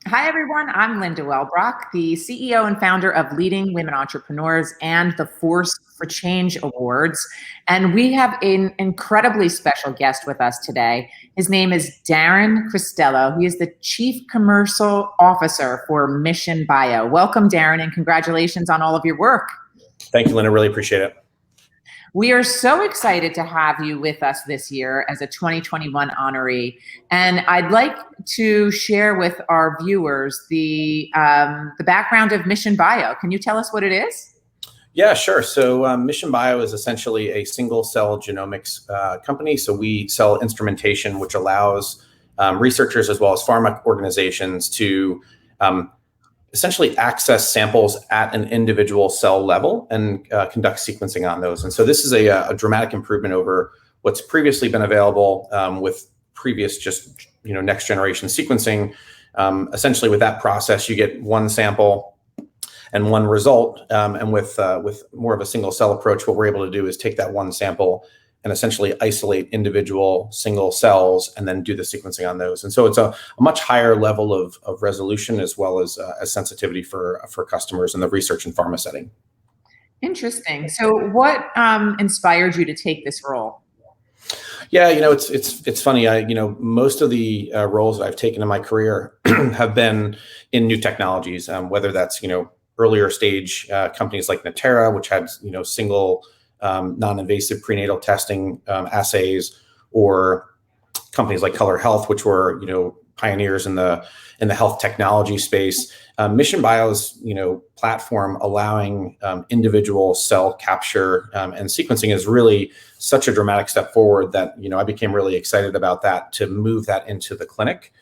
Hi, everyone. I'm Linda Welbrock, the CEO and founder of Leading Women Entrepreneurs and the Force for Change Awards. And we have an incredibly special guest with us today. His name is Darrin Crisitello. He is the Chief Commercial Officer for Mission Bio. Welcome, Darrin, and congratulations on all of your work. Thank you, Linda. Really appreciate it. We are so excited to have you with us this year as a 2021 honoree. And I'd like to share with our viewers the background of Mission Bio. Can you tell us what it is? Yeah, sure. So Mission Bio is essentially a single cell genomics company. So we sell instrumentation, which allows researchers as well as pharma organizations to essentially access samples at an individual cell level and conduct sequencing on those. And so this is a dramatic improvement over what's previously been available with previous just next generation sequencing. Essentially with that process, you get one sample and one result. And with more of a single cell approach, what we're able to do is take that one sample and essentially isolate individual single cells and then do the sequencing on those. And so it's a much higher level of resolution as well as sensitivity for customers in the research and pharma setting. Interesting. So what inspired you to take this role? Yeah, it's funny. Most of the roles that I've taken in my career have been in new technologies, whether that's, earlier stage companies like Natera, which had, single non-invasive prenatal testing assays, or companies like Color Health, which were pioneers in the health technology space. Mission Bio's platform allowing individual cell capture and sequencing is really such a dramatic step forward that I became really excited about that to move that into the clinic.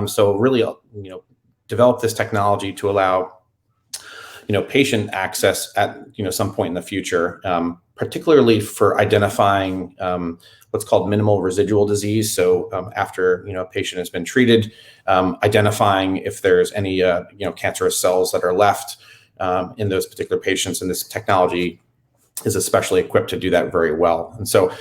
So really develop this technology to allow patient access at some point in the future, particularly for identifying what's called minimal residual disease. So after a patient has been treated, identifying if there's any cancerous cells that are left in those particular patients, and this technology is especially equipped to do that very well. And so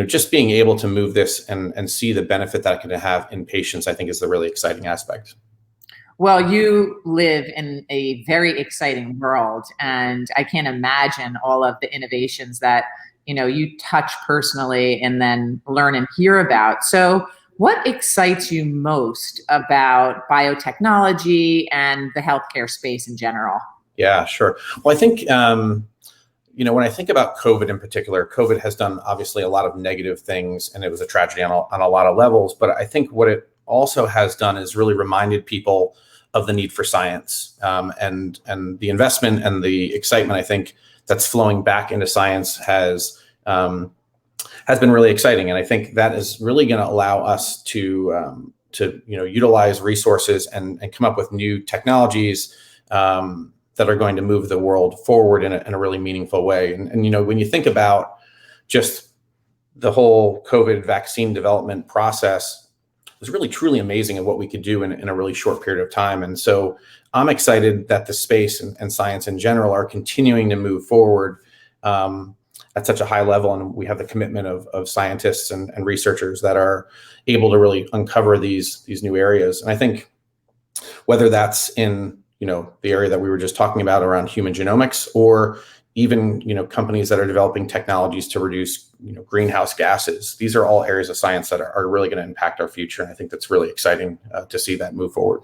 just being able to move this and see the benefit that it can have in patients, I think is the really exciting aspect. Well, you live in a very exciting world, and I can't imagine all of the innovations that you touch personally and then learn and hear about. So what excites you most about biotechnology and the healthcare space in general? Yeah, sure. Well, I think, when I think about COVID in particular, COVID has done obviously a lot of negative things, and it was a tragedy on a lot of levels. But I think what it also has done is really reminded people of the need for science, and the investment and the excitement, I think, that's flowing back into science has been really exciting. And I think that is really going to allow us to utilize resources and come up with new technologies that are going to move the world forward in a really meaningful way. And when you think about just the whole COVID vaccine development process, was really truly amazing at what we could do in a really short period of time. And so I'm excited that the space and science in general are continuing to move forward at such a high level. And we have the commitment of scientists and researchers that are able to really uncover these new areas. And I think whether that's in the area that we were just talking about around human genomics, or even companies that are developing technologies to reduce greenhouse gases, these are all areas of science that are really going to impact our future. And I think that's really exciting to see that move forward.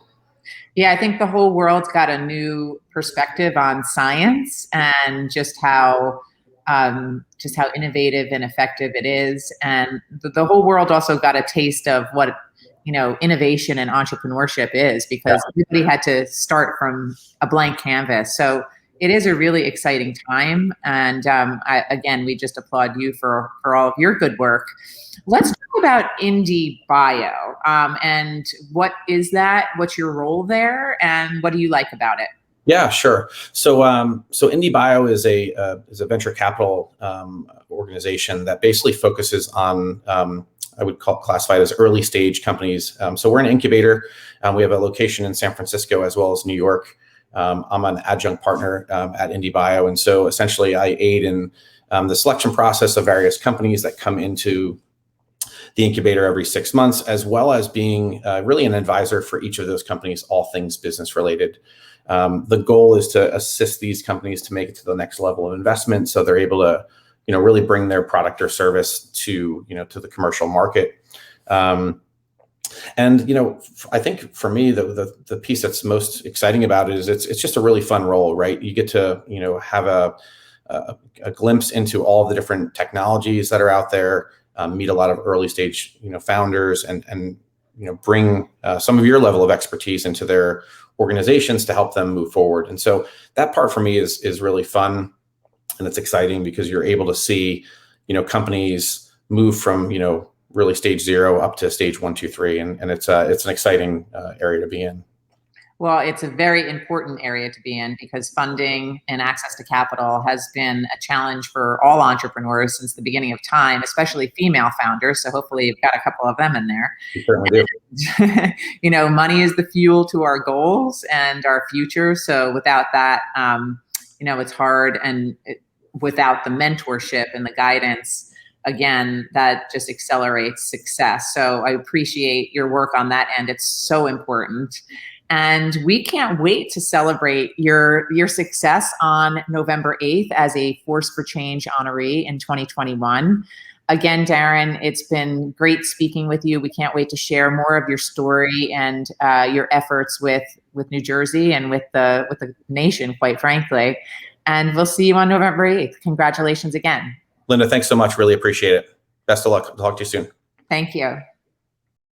Yeah, I think the whole world's got a new perspective on science and just how innovative and effective it is. And the whole world also got a taste of what innovation and entrepreneurship is, because everybody had to start from a blank canvas. So it is a really exciting time. And again, we just applaud you for all of your good work. Let's talk about Indi Bio. And what is that? What's your role there? And what do you like about it? Yeah, sure. So Indi Bio is a venture capital organization that basically focuses on I would classify it as early stage companies. So we're an incubator. We have a location in San Francisco as well as New York. I'm an adjunct partner at Indi Bio. And so essentially I aid in the selection process of various companies that come into the incubator every 6 months, as well as being really an advisor for each of those companies, all things business related. The goal is to assist these companies to make it to the next level of investment, so they're able to, really bring their product or service to, to the commercial market. And I think for me, the piece that's most exciting about it is it's just a really fun role, right? You get to have a glimpse into all the different technologies that are out there, meet a lot of early stage founders, and bring some of your level of expertise into their organizations to help them move forward. And so that part for me is really fun, and it's exciting because you're able to see companies move from really stage 0 up to stage 1, 2, 3, and it's an exciting area to be in. Well, it's a very important area to be in because funding and access to capital has been a challenge for all entrepreneurs since the beginning of time, especially female founders. So hopefully you've got a couple of them in there. You certainly do. Money is the fuel to our goals and our future. So without that, it's hard. And without the mentorship and the guidance, again, that just accelerates success. So I appreciate your work on that end. It's so important. And we can't wait to celebrate your success on November 8th as a Force for Change honoree in 2021. Again, Darrin, it's been great speaking with you. We can't wait to share more of your story and your efforts with New Jersey and with the nation, quite frankly. And we'll see you on November 8th. Congratulations again. Linda, thanks so much. Really appreciate it. Best of luck. Talk to you soon. Thank you.